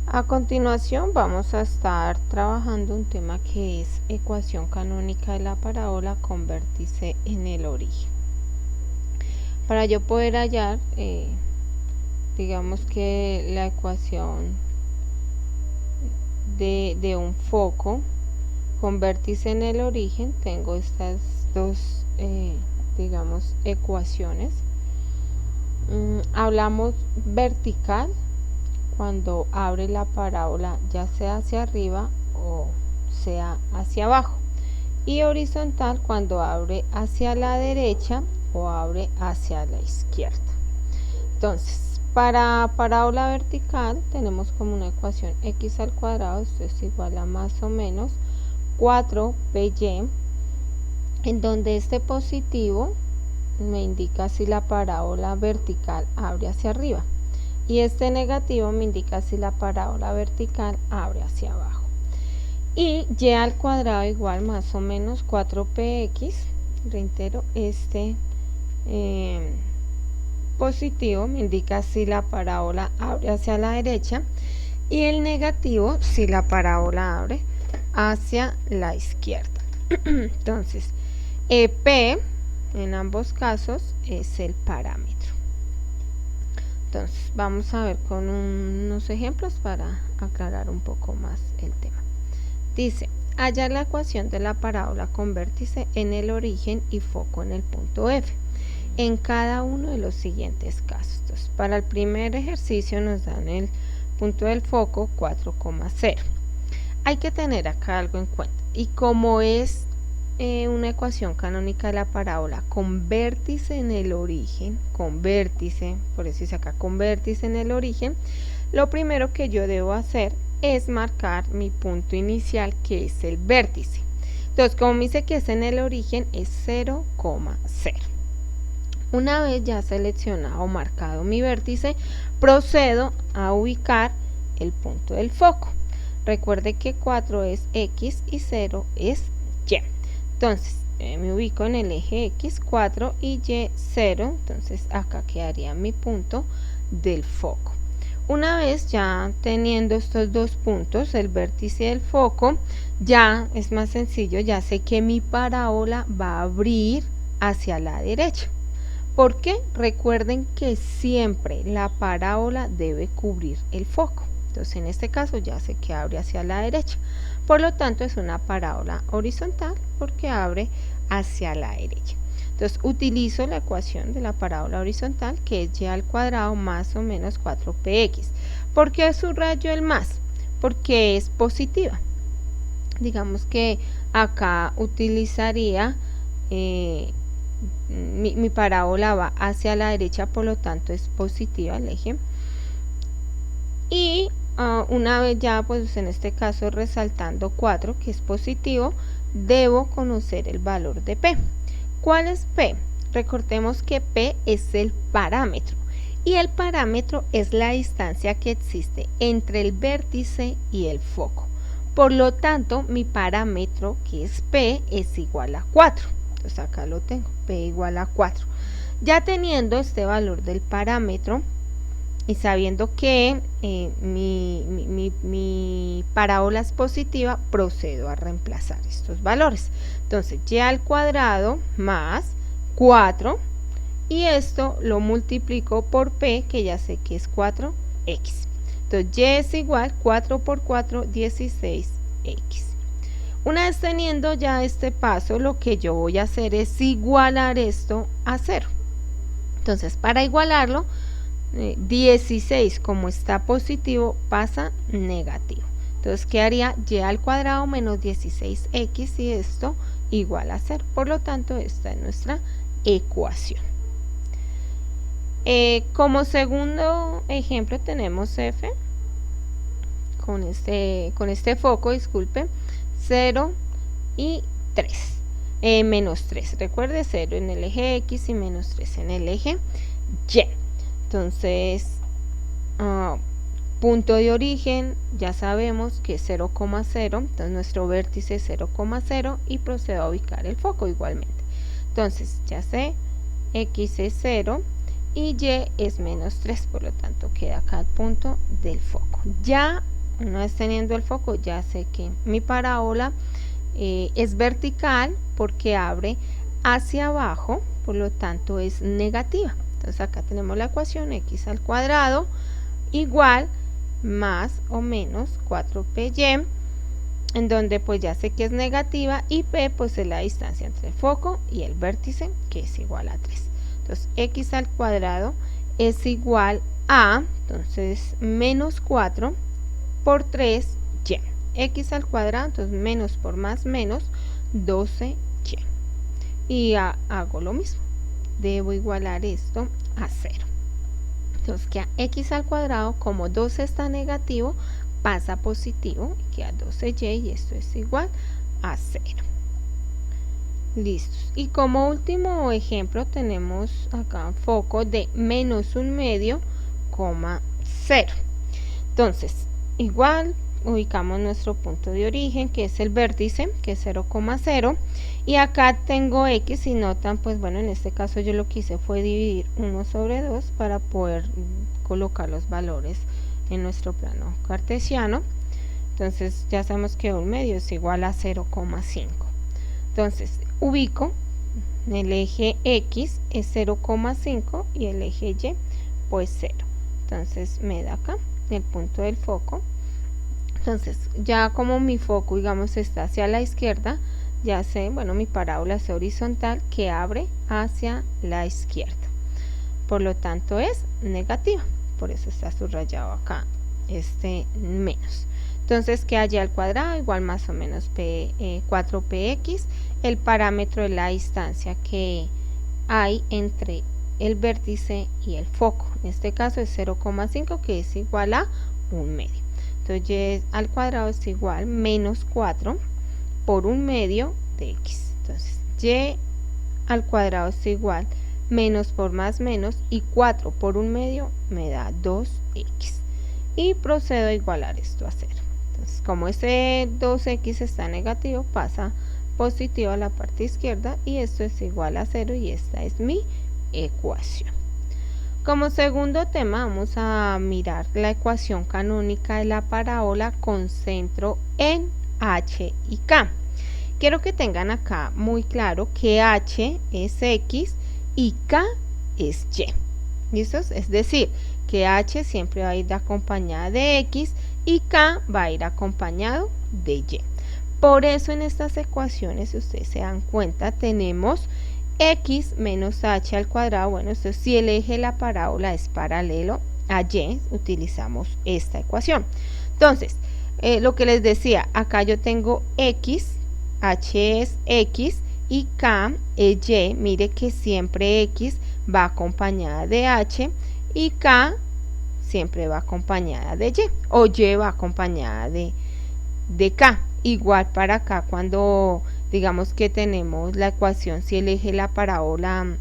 A continuación vamos a estar trabajando un tema que es ecuación canónica de la parábola con vértice en el origen. Para yo poder hallar, digamos que la ecuación de un foco con vértice en el origen, tengo estas dos, digamos, ecuaciones. Hablamos vertical cuando abre la parábola, ya sea hacia arriba o sea hacia abajo, y horizontal cuando abre hacia la derecha o abre hacia la izquierda. Entonces, para parábola vertical tenemos como una ecuación x al cuadrado, esto es igual a más o menos 4py, en donde este positivo me indica si la parábola vertical abre hacia arriba y este negativo me indica si la parábola vertical abre hacia abajo. Y y al cuadrado igual más o menos 4px, reitero, este positivo me indica si la parábola abre hacia la derecha y el negativo si la parábola abre hacia la izquierda. Entonces, P en ambos casos es el parámetro. Entonces vamos a ver con unos ejemplos para aclarar un poco más el tema. Dice, hallar la ecuación de la parábola con vértice en el origen y foco en el punto F en cada uno de los siguientes casos. Entonces, para el primer ejercicio nos dan el punto del foco 4,0. Hay que tener acá algo en cuenta, y como es una ecuación canónica de la parábola con vértice en el origen, con vértice, por eso dice acá con vértice en el origen, lo primero que yo debo hacer es marcar mi punto inicial, que es el vértice. Entonces, como me dice que es en el origen, es 0,0. Una vez ya seleccionado o marcado mi vértice, procedo a ubicar el punto del foco. Recuerde que 4 es X y 0 es Y. Entonces, me ubico en el eje X, 4 y Y, 0. Entonces, acá quedaría mi punto del foco. Una vez ya teniendo estos dos puntos, el vértice y el foco, ya es más sencillo, ya sé que mi parábola va a abrir hacia la derecha. ¿Por qué? Recuerden que siempre la parábola debe cubrir el foco. Entonces, en este caso ya sé que abre hacia la derecha. Por lo tanto, es una parábola horizontal porque abre hacia la derecha. Entonces, utilizo la ecuación de la parábola horizontal, que es y al cuadrado más o menos 4px. ¿Por qué subrayo el más? Porque es positiva. Digamos que acá utilizaría mi parábola va hacia la derecha, por lo tanto es positiva el eje. Y una vez ya, pues en este caso resaltando 4, que es positivo, debo conocer el valor de P. ¿Cuál es P? Recordemos que P es el parámetro, y el parámetro es la distancia que existe entre el vértice y el foco. Por lo tanto, mi parámetro, que es P, es igual a 4. Entonces acá lo tengo, P igual a 4. Ya teniendo este valor del parámetro y sabiendo que mi parábola es positiva, procedo a reemplazar estos valores. Entonces, y al cuadrado más 4, y esto lo multiplico por P, que ya sé que es 4x. Entonces, y es igual 4 por 4, 16x. Una vez teniendo ya este paso, lo que yo voy a hacer es igualar esto a 0. Entonces, para igualarlo, 16, como está positivo, pasa negativo. Entonces quedaría y al cuadrado menos 16x, y esto igual a 0. Por lo tanto, esta es nuestra ecuación. Como segundo ejemplo tenemos F con este foco, disculpe, 0 y 3, menos 3. Recuerde, 0 en el eje X y menos 3 en el eje Y. Entonces, punto de origen, ya sabemos que es 0,0, entonces nuestro vértice es 0,0 y procedo a ubicar el foco igualmente. Entonces, ya sé, X es 0 y Y es menos 3, por lo tanto queda acá el punto del foco. Ya una vez teniendo el foco, ya sé que mi parábola es vertical porque abre hacia abajo, por lo tanto es negativa. Entonces acá tenemos la ecuación x al cuadrado igual más o menos 4py, en donde pues ya sé que es negativa, y p pues es la distancia entre el foco y el vértice, que es igual a 3. Entonces x al cuadrado es igual a, entonces, menos 4 por 3y. X al cuadrado, entonces menos por más menos, 12y. Y hago lo mismo. Debo igualar esto a 0. Entonces queda x al cuadrado, como 12 está negativo, pasa a positivo, y queda 12y, y esto es igual a 0. Listos. Y como último ejemplo tenemos acá un foco de menos 1/2, 0. Entonces, igual ubicamos nuestro punto de origen, que es el vértice, que es 0,0, y acá tengo x, si notan, pues bueno, en este caso yo lo que hice fue dividir 1 sobre 2 para poder colocar los valores en nuestro plano cartesiano. Entonces ya sabemos que 1/2 es igual a 0,5. Entonces ubico el eje x es 0,5 y el eje y pues 0. Entonces me da acá el punto del foco. Entonces ya como mi foco, digamos, está hacia la izquierda, ya sé, bueno, mi parábola es horizontal que abre hacia la izquierda, por lo tanto es negativa, por eso está subrayado acá este menos. Entonces que y al cuadrado igual más o menos 4px, el parámetro de la distancia que hay entre el vértice y el foco, en este caso es 0,5, que es igual a 1/2. Entonces y al cuadrado es igual menos 4 por 1/2 de x. Entonces y al cuadrado es igual menos por más menos, y 4 por 1/2 me da 2x. Y procedo a igualar esto a 0. Entonces, como ese 2x está negativo, pasa positivo a la parte izquierda, y esto es igual a 0, y esta es mi ecuación. Como segundo tema vamos a mirar la ecuación canónica de la parábola con centro en h y k. Quiero que tengan acá muy claro que h es x y k es y. ¿Listos? Es decir, que h siempre va a ir acompañada de x y k va a ir acompañado de y. Por eso en estas ecuaciones, si ustedes se dan cuenta, tenemos x menos h al cuadrado. Bueno, esto es, si el eje de la parábola es paralelo a y, utilizamos esta ecuación. Entonces, lo que les decía, acá yo tengo x, h es x y k es y. Mire que siempre x va acompañada de h y k siempre va acompañada de y, o y va acompañada de k. Igual para acá, cuando digamos que tenemos la ecuación, si el eje de la parábola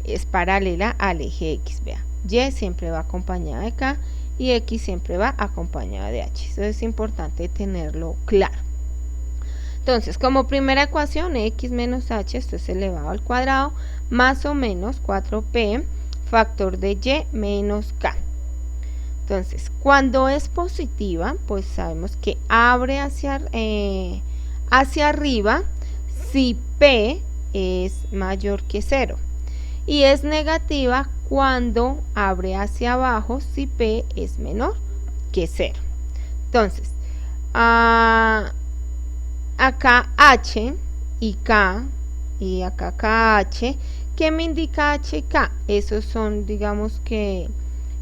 es paralela al eje x, vea, y siempre va acompañada de k y x siempre va acompañada de h. Eso es importante tenerlo claro. Entonces, como primera ecuación, x menos h, esto es elevado al cuadrado, más o menos 4p factor de y menos k. Entonces, cuando es positiva, pues sabemos que abre hacia arriba si p es mayor que 0. Y es negativa cuando abre hacia abajo si p es menor que 0. Entonces, acá h y k, y acá kh, ¿qué me indica h y k? Esos son, digamos que,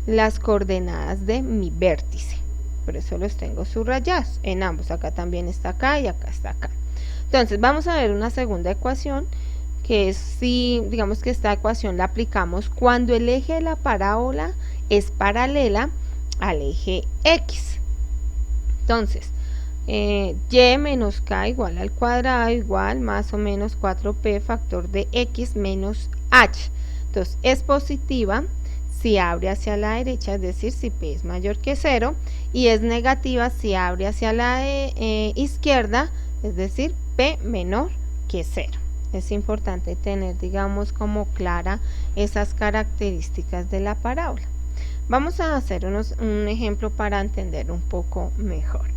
las coordenadas de mi vértice, por eso los tengo subrayados en ambos. Acá también está acá y acá está acá. Entonces vamos a ver una segunda ecuación, que es, si digamos que esta ecuación la aplicamos cuando el eje de la parábola es paralela al eje x. Entonces y menos k igual al cuadrado igual más o menos 4p factor de x menos h. Entonces es positiva si abre hacia la derecha, es decir, si p es mayor que 0, y es negativa si abre hacia la izquierda, es decir, p menor que 0. Es importante tener, digamos, como clara esas características de la parábola. Vamos a hacer un ejemplo para entender un poco mejor.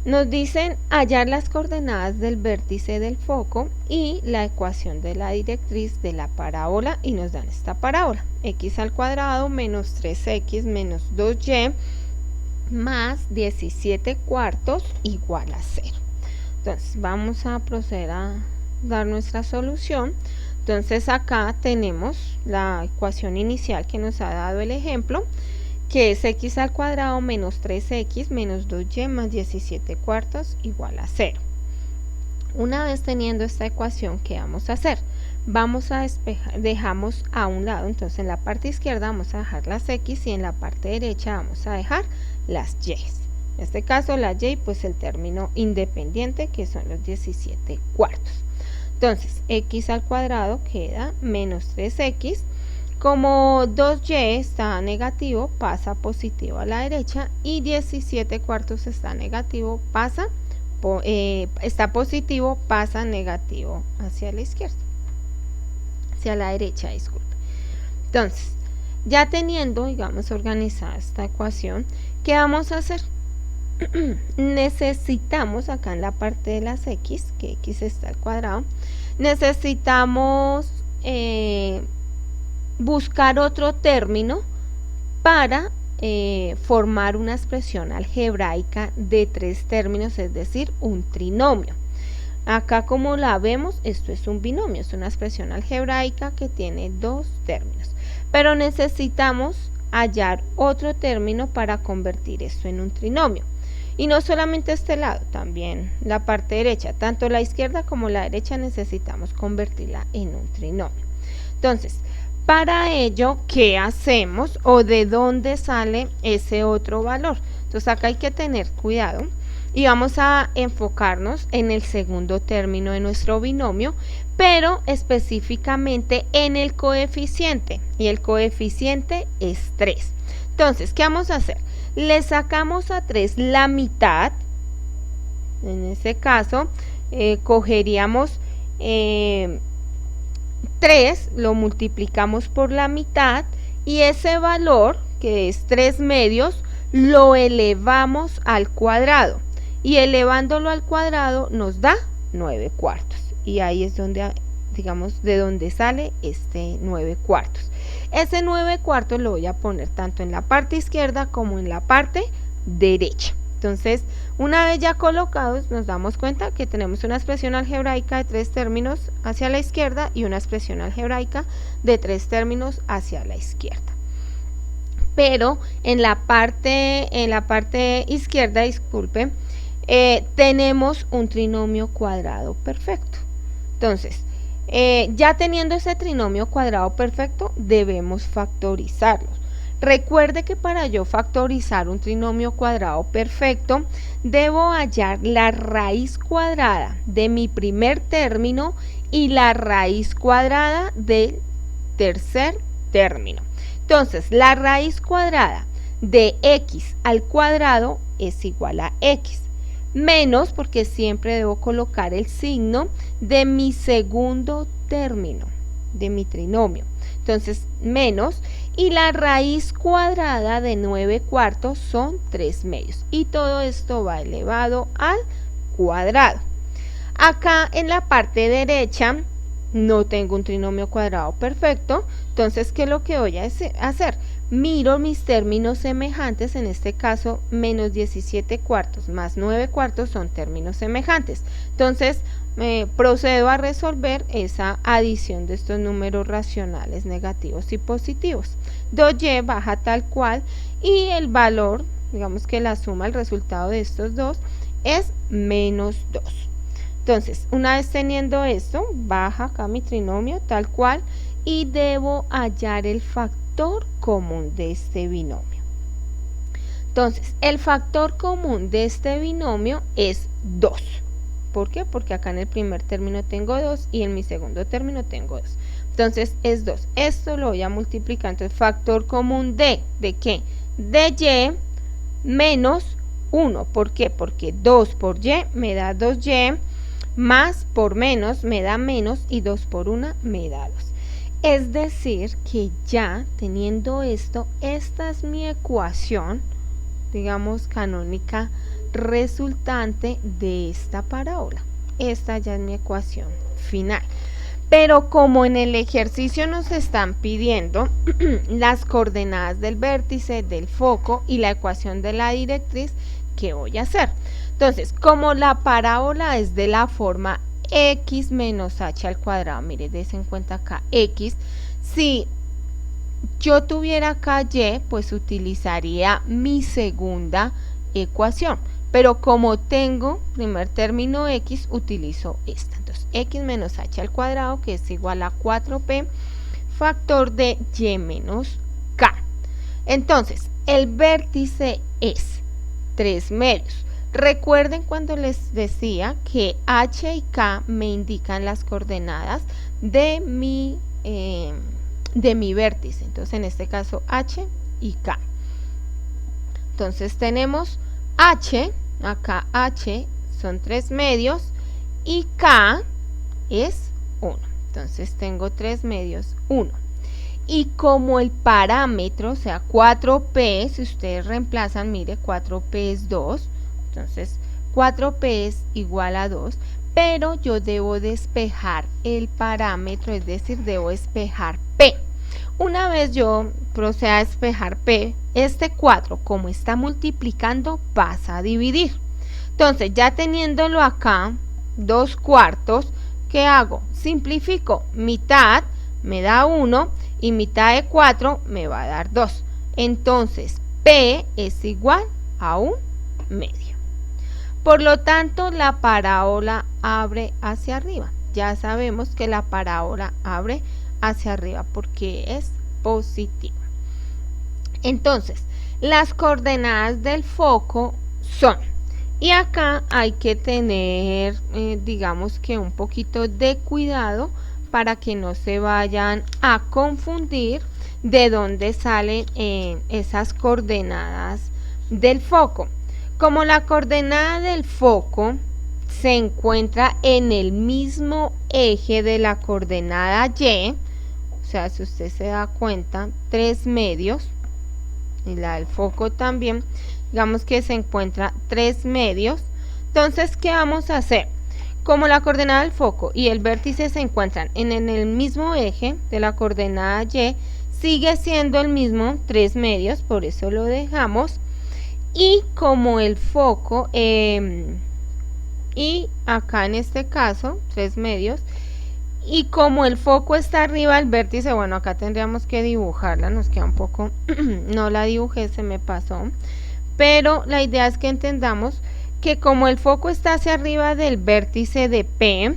Nos dicen hallar las coordenadas del vértice del foco y la ecuación de la directriz de la parábola, y nos dan esta parábola: x al cuadrado menos 3x menos 2y más 17 cuartos igual a 0. Entonces vamos a proceder a dar nuestra solución. Entonces acá tenemos la ecuación inicial que nos ha dado el ejemplo, que es x al cuadrado menos 3x menos 2y más 17 cuartos igual a 0. Una vez teniendo esta ecuación, ¿qué vamos a hacer? Vamos a despejar, dejamos a un lado, entonces en la parte izquierda vamos a dejar las x y en la parte derecha vamos a dejar las y. En este caso la y, pues el término independiente, que son los 17 cuartos. Entonces x al cuadrado queda menos 3x. Como 2y está negativo, pasa positivo a la derecha, y 17 cuartos está negativo, está positivo, pasa negativo hacia la izquierda, hacia la derecha, disculpe. Entonces, ya teniendo, digamos, organizada esta ecuación, ¿qué vamos a hacer? Necesitamos acá en la parte de las x, que x está al cuadrado, necesitamos buscar otro término para formar una expresión algebraica de 3 términos, es decir, un trinomio. Acá, como la vemos, esto es un binomio, es una expresión algebraica que tiene 2 términos, pero necesitamos hallar otro término para convertir esto en un trinomio. Y no solamente este lado, también la parte derecha, tanto la izquierda como la derecha necesitamos convertirla en un trinomio. Entonces, para ello, ¿qué hacemos o de dónde sale ese otro valor? Entonces acá hay que tener cuidado y vamos a enfocarnos en el segundo término de nuestro binomio, pero específicamente en el coeficiente, y el coeficiente es 3. Entonces, ¿qué vamos a hacer? Le sacamos a 3 la mitad. En este caso, cogeríamos 3, lo multiplicamos por la mitad, y ese valor, que es 3 medios, lo elevamos al cuadrado, y elevándolo al cuadrado nos da 9 cuartos, y ahí es donde, digamos, de donde sale este 9 cuartos. Ese 9 cuartos lo voy a poner tanto en la parte izquierda como en la parte derecha. Entonces, una vez ya colocados, nos damos cuenta que tenemos una expresión algebraica de 3 términos hacia la izquierda y una expresión algebraica de 3 términos hacia la izquierda. Pero en la parte izquierda, disculpe, tenemos un trinomio cuadrado perfecto. Entonces, ya teniendo ese trinomio cuadrado perfecto, debemos factorizarlo. Recuerde que para yo factorizar un trinomio cuadrado perfecto, debo hallar la raíz cuadrada de mi primer término y la raíz cuadrada del tercer término. Entonces, la raíz cuadrada de x al cuadrado es igual a x, menos, porque siempre debo colocar el signo de mi segundo término, de mi trinomio. Entonces, menos, y la raíz cuadrada de 9 cuartos son 3 medios, y todo esto va elevado al cuadrado. Acá en la parte derecha no tengo un trinomio cuadrado perfecto, entonces, ¿qué es lo que voy a hacer? Miro mis términos semejantes, en este caso, menos 17 cuartos más 9 cuartos son términos semejantes. Entonces, procedo a resolver esa adición de estos números racionales negativos y positivos. 2y baja tal cual, y el valor, digamos que la suma, el resultado de estos dos, es menos 2. Entonces, una vez teniendo esto, baja acá mi trinomio tal cual, y debo hallar el factor común de este binomio. Entonces, el factor común de este binomio es 2. ¿Por qué? Porque acá en el primer término tengo 2 y en mi segundo término tengo 2. Entonces, es 2. Esto lo voy a multiplicar. Entonces, factor común ¿de qué? De y menos 1. ¿Por qué? Porque 2 por y me da 2y, más por menos me da menos, y 2 por 1 me da 2. Es decir, que ya teniendo esto, esta es mi ecuación, digamos, canónica resultante de esta parábola. Esta ya es mi ecuación final. Pero como en el ejercicio nos están pidiendo las coordenadas del vértice, del foco y la ecuación de la directriz, ¿qué voy a hacer? Entonces, como la parábola es de la forma x menos h al cuadrado, mire, des en cuenta acá x, si yo tuviera acá y, pues utilizaría mi segunda ecuación, pero como tengo primer término x, utilizo esta. Entonces, x menos h al cuadrado, que es igual a 4p factor de y menos k. Entonces, el vértice es 3 medios. Recuerden cuando les decía que h y k me indican las coordenadas de mi vértice. Entonces, en este caso, h y k. Entonces, tenemos h, acá h son 3 medios y k es 1. Entonces, tengo 3 medios, 1. Y como el parámetro, o sea, 4p, si ustedes reemplazan, mire, 4p es 2. Entonces, 4p es igual a 2, pero yo debo despejar el parámetro, es decir, debo despejar p. Una vez yo proceda a despejar p, este 4, como está multiplicando, pasa a dividir. Entonces, ya teniéndolo acá, 2 cuartos, ¿qué hago? Simplifico, mitad me da 1 y mitad de 4 me va a dar 2. Entonces, p es igual a 1 medio. Por lo tanto, la parábola abre hacia arriba. Ya sabemos que la parábola abre hacia arriba porque es positiva. Entonces, las coordenadas del foco son, y acá hay que tener, digamos que un poquito de cuidado para que no se vayan a confundir de dónde salen esas coordenadas del foco. Como la coordenada del foco se encuentra en el mismo eje de la coordenada y, o sea, si usted se da cuenta, 3 medios, y la del foco también, digamos que se encuentra 3 medios. Entonces, ¿qué vamos a hacer? Como la coordenada del foco y el vértice se encuentran en el mismo eje de la coordenada y, sigue siendo el mismo 3 medios, por eso lo dejamos. Y como el foco, y acá en este caso, 3 medios, y como el foco está arriba del vértice, bueno, acá tendríamos que dibujarla, nos queda un poco, no la dibujé, se me pasó, pero la idea es que entendamos que como el foco está hacia arriba del vértice de P,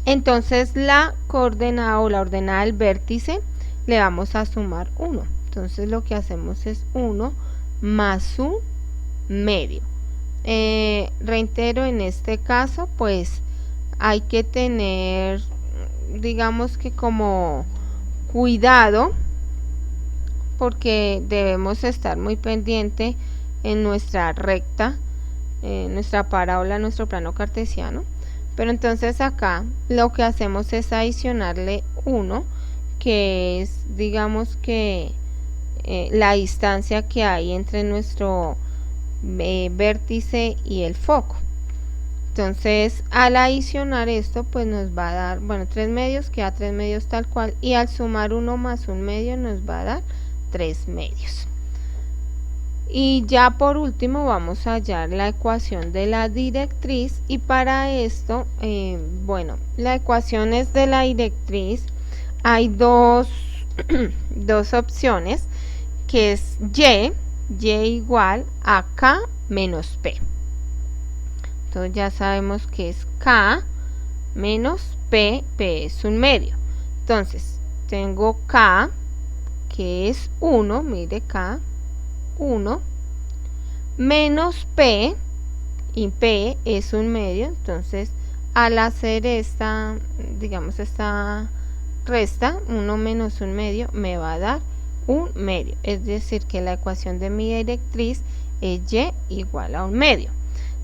entonces la coordenada o la ordenada del vértice le vamos a sumar 1. Entonces lo que hacemos es 1 más 1 medio. Reitero, en este caso, pues hay que tener, digamos que como cuidado, porque debemos estar muy pendiente en nuestra recta, nuestra parábola, nuestro plano cartesiano. Pero entonces acá lo que hacemos es adicionarle 1, que es, digamos que la distancia que hay entre nuestro vértice y el foco. Entonces, al adicionar esto, pues nos va a dar, bueno, 3 medios, queda 3 medios tal cual, y al sumar 1 más 1 medio nos va a dar 3 medios. Y ya por último vamos a hallar la ecuación de la directriz, y para esto, bueno, la ecuación es de la directriz, hay dos opciones, que es y igual a k menos p. Entonces ya sabemos que es k menos p, p es un medio. Entonces tengo k, que es 1, mire k, 1, menos p, y p es un medio. Entonces al hacer esta, digamos, esta resta, 1 menos 1 medio, me va a dar 1 medio. Es decir, que la ecuación de mi directriz es y igual a 1 medio.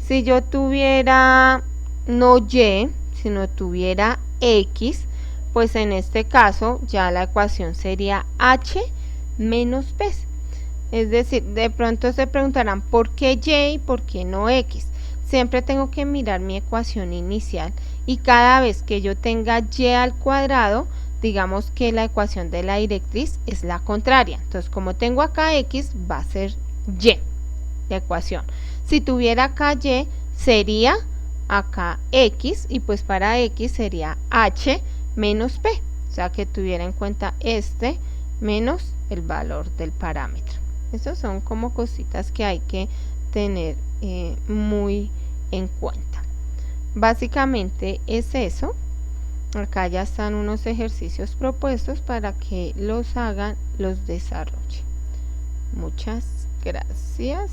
Si yo tuviera no y, sino tuviera x, pues en este caso ya la ecuación sería h menos p. Es decir, de pronto se preguntarán ¿por qué y y por qué no x? Siempre tengo que mirar mi ecuación inicial y cada vez que yo tenga y al cuadrado, digamos que la ecuación de la directriz es la contraria. Entonces, como tengo acá x, va a ser y la ecuación. Si tuviera acá y, sería acá x, y pues para x sería h menos p. O sea, que tuviera en cuenta este menos el valor del parámetro. Esas son como cositas que hay que tener muy en cuenta. Básicamente es eso. Acá ya están unos ejercicios propuestos para que los hagan, los desarrollen. Muchas gracias.